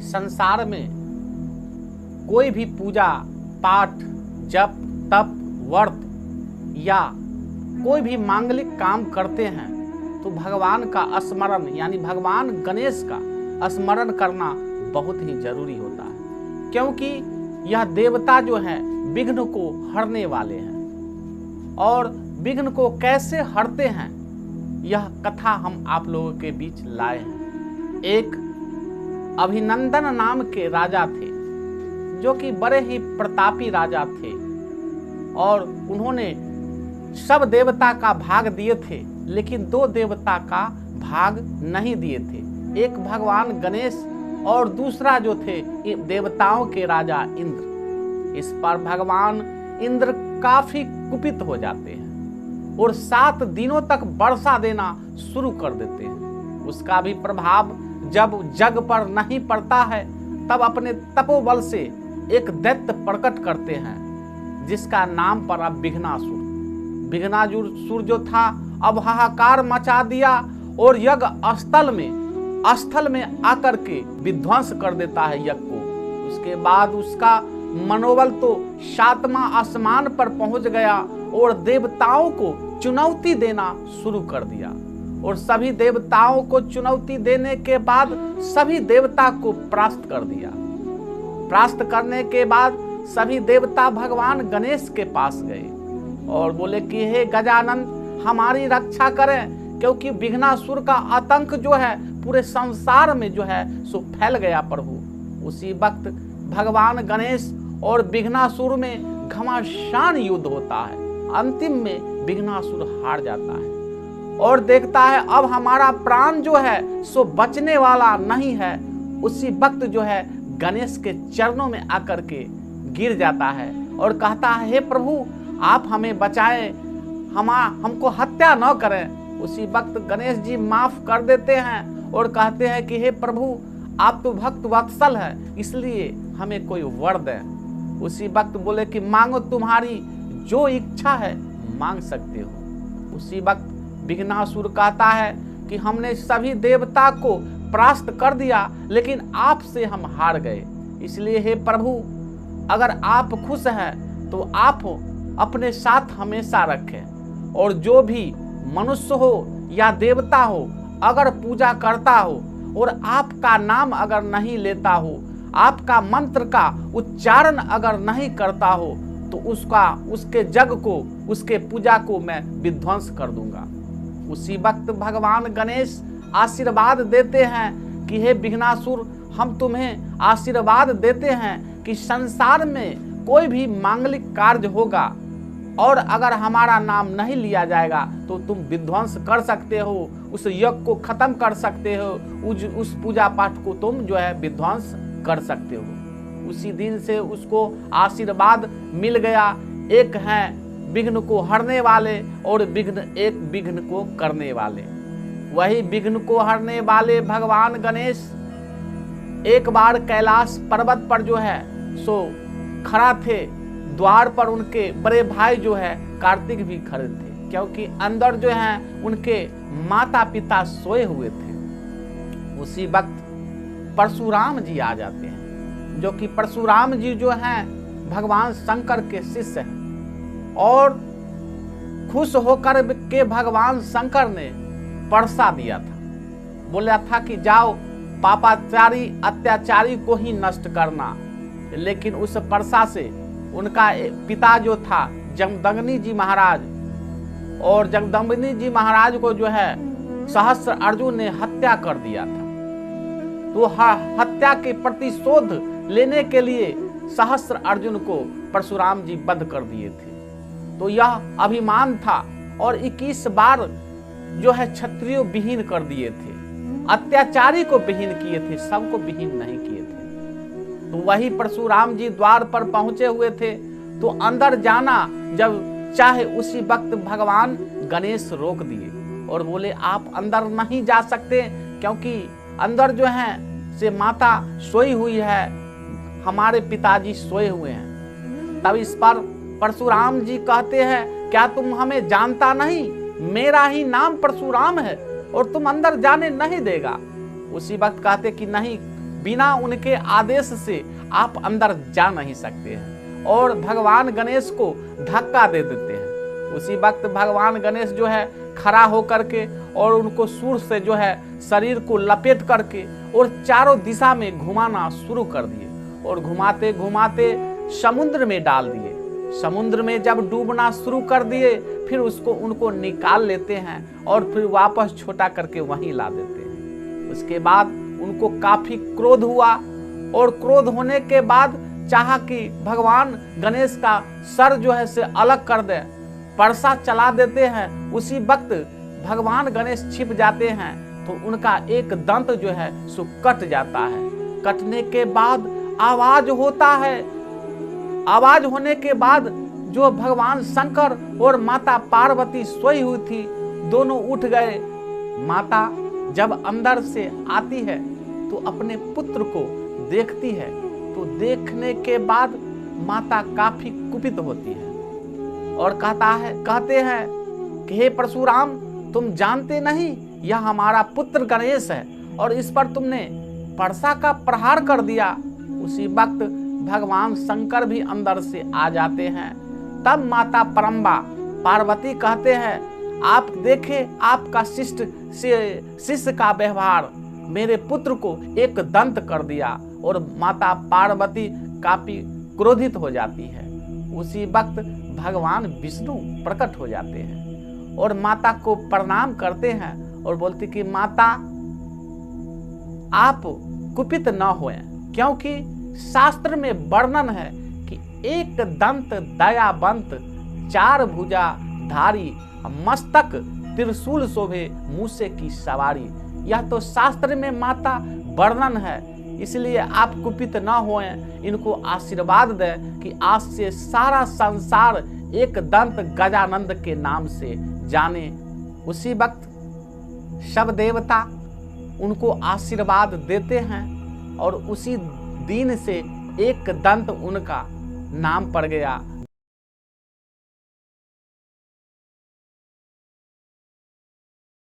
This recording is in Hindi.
संसार में कोई भी पूजा पाठ जप तप व्रत या कोई भी मांगलिक काम करते हैं तो भगवान का स्मरण यानी भगवान गणेश का स्मरण करना बहुत ही जरूरी होता है, क्योंकि यह देवता जो है विघ्न को हरने वाले हैं। और विघ्न को कैसे हरते हैं यह कथा हम आप लोगों के बीच लाए हैं। एक अभिनंदन नाम के राजा थे जो कि बड़े ही प्रतापी राजा थे और उन्होंने सब देवता का भाग दिए थे, लेकिन 2 देवता का भाग नहीं दिए थे। एक भगवान गणेश और दूसरा जो थे देवताओं के राजा इंद्र। इस पर भगवान इंद्र काफी कुपित हो जाते हैं और 7 दिनों तक वर्षा देना शुरू कर देते हैं। उसका भी प्रभाव जब जग पर नहीं पड़ता है तब अपने तपोबल से एक दैत्य प्रकट करते हैं जिसका नाम पड़ा विघ्नासुर। विघ्नासुर जो था अब हाहाकार मचा दिया और यज्ञ स्थल में आकर के विध्वंस कर देता है यज्ञ को। उसके बाद उसका मनोबल तो 7वां आसमान पर पहुंच गया और देवताओं को चुनौती देना शुरू कर दिया। और सभी देवताओं को चुनौती देने के बाद सभी देवता को परास्त कर दिया। परास्त करने के बाद सभी देवता भगवान गणेश के पास गए और बोले कि हे गजानन हमारी रक्षा करें, क्योंकि विघ्नासुर का आतंक जो है पूरे संसार में जो है सो फैल गया प्रभु। उसी वक्त भगवान गणेश और विघ्नासुर में घमासान युद्ध होता है। अंतिम में विघ्नासुर हार जाता है और देखता है अब हमारा प्राण जो है सो बचने वाला नहीं है। उसी वक्त जो है गणेश के चरणों में आकर के गिर जाता है और कहता है हे प्रभु आप हमें बचाएं, हमको हत्या न करें। उसी वक्त गणेश जी माफ कर देते हैं और कहते हैं कि हे प्रभु आप तो भक्त वत्सल है, इसलिए हमें कोई वर दें। उसी वक्त बोले कि मांगो तुम्हारी जो इच्छा है मांग सकते हो। उसी वक्त विघ्नासुर कहता है कि हमने सभी देवता को परास्त कर दिया लेकिन आपसे हम हार गए, इसलिए हे प्रभु अगर आप खुश हैं तो आप अपने साथ हमेशा रखें और जो भी मनुष्य हो या देवता हो अगर पूजा करता हो और आपका नाम अगर नहीं लेता हो, आपका मंत्र का उच्चारण अगर नहीं करता हो तो उसके जग को उसके पूजा को मैं विध्वंस कर दूंगा। उसी वक्त भगवान गणेश आशीर्वाद देते हैं कि हे विघ्नासुर हम तुम्हें आशीर्वाद देते हैं कि संसार में कोई भी मांगलिक कार्य होगा और अगर हमारा नाम नहीं लिया जाएगा तो तुम विध्वंस कर सकते हो, उस यज्ञ को खत्म कर सकते हो, उस पूजा पाठ को तुम जो है विध्वंस कर सकते हो। उसी दिन से उसको आशीर्वाद मिल गया। एक है विघ्न को हरने वाले और एक विघ्न को करने वाले। वही विघ्न को हरने वाले भगवान गणेश एक बार कैलाश पर्वत पर जो है सो खड़ा थे। द्वार पर उनके बड़े भाई जो है कार्तिक भी खड़े थे, क्योंकि अंदर जो है उनके माता पिता सोए हुए थे। उसी वक्त परशुराम जी आ जाते हैं, जो कि परशुराम जी जो हैं भगवान शंकर के शिष्य हैं और खुश होकर के भगवान शंकर ने परसा दिया था। बोला था कि जाओ पापाचारी अत्याचारी को ही नष्ट करना, लेकिन उस परसा से उनका पिता जो था जमदग्नि जी महाराज, और जमदग्नि जी महाराज को जो है सहस्त्र अर्जुन ने हत्या कर दिया था। तो हत्या के प्रतिशोध लेने के लिए सहस्त्र अर्जुन को परशुराम जी वध कर दिए थे। तो यह अभिमान था और 21 बार जो है क्षत्रियो विहीन कर दिए थे, अत्याचारी को विहीन किए थे, सबको विहीन नहीं किए थे। तो वही परशुराम जी द्वार पर पहुंचे हुए थे, तो अंदर जाना जब चाहे उसी वक्त भगवान गणेश रोक दिए और बोले आप अंदर नहीं जा सकते, क्योंकि अंदर जो है से माता सोई हुई है, हमारे पिताजी सोए हुए हैं। तब इस पर परशुराम जी कहते हैं क्या तुम हमें जानता नहीं, मेरा ही नाम परशुराम है और तुम अंदर जाने नहीं देगा। उसी वक्त कहते कि नहीं, बिना उनके आदेश से आप अंदर जा नहीं सकते हैं और भगवान गणेश को धक्का दे देते हैं। उसी वक्त भगवान गणेश जो है खड़ा होकर के और उनको सूर से जो है शरीर को लपेट करके और चारों दिशा में घुमाना शुरू कर दिए और घुमाते घुमाते समुद्र में डाल दिए। समुद्र में जब डूबना शुरू कर दिए फिर उनको निकाल लेते हैं और फिर वापस छोटा करके वहीं ला देते हैं। उसके बाद उनको काफी क्रोध हुआ और क्रोध होने के बाद चाहा कि भगवान गणेश का सर जो है से अलग कर दे, परसा चला देते हैं। उसी वक्त भगवान गणेश छिप जाते हैं तो उनका एक दंत जो है सो कट जाता है। कटने के बाद आवाज होता है। आवाज होने के बाद जो भगवान शंकर और माता पार्वती सोई हुई थी दोनों उठ गए। माता जब अंदर से आती है तो अपने पुत्र को देखती है तो देखने के बाद माता काफी कुपित होती है और कहते हैं कि हे परशुराम, तुम जानते नहीं यह हमारा पुत्र गणेश है और इस पर तुमने परसा का प्रहार कर दिया। उसी वक्त भगवान शंकर भी अंदर से आ जाते हैं। तब माता परम्बा पार्वती कहते हैं, आप देखें आपका शिष्य का व्यवहार, मेरे पुत्र को एक दंत कर दिया। और माता पार्वती काफी क्रोधित हो जाती है। उसी वक्त भगवान विष्णु प्रकट हो जाते हैं और माता को प्रणाम करते हैं और बोलते कि माता आप कुपित न होएं, क्योंकि शास्त्र में वर्णन है कि एक दंत दयावंत चार भुजा धारी मस्तक त्रिशूल शोभे मूसे की सवारी। यह तो शास्त्र में माता वर्णन है, इसलिए आप कुपित न होएं। इनको आशीर्वाद दें कि आज से सारा संसार एक दंत गजानंद के नाम से जाने। उसी वक्त सब देवता उनको आशीर्वाद देते हैं और उसी दिन से एक दंत उनका नाम पड़ गया।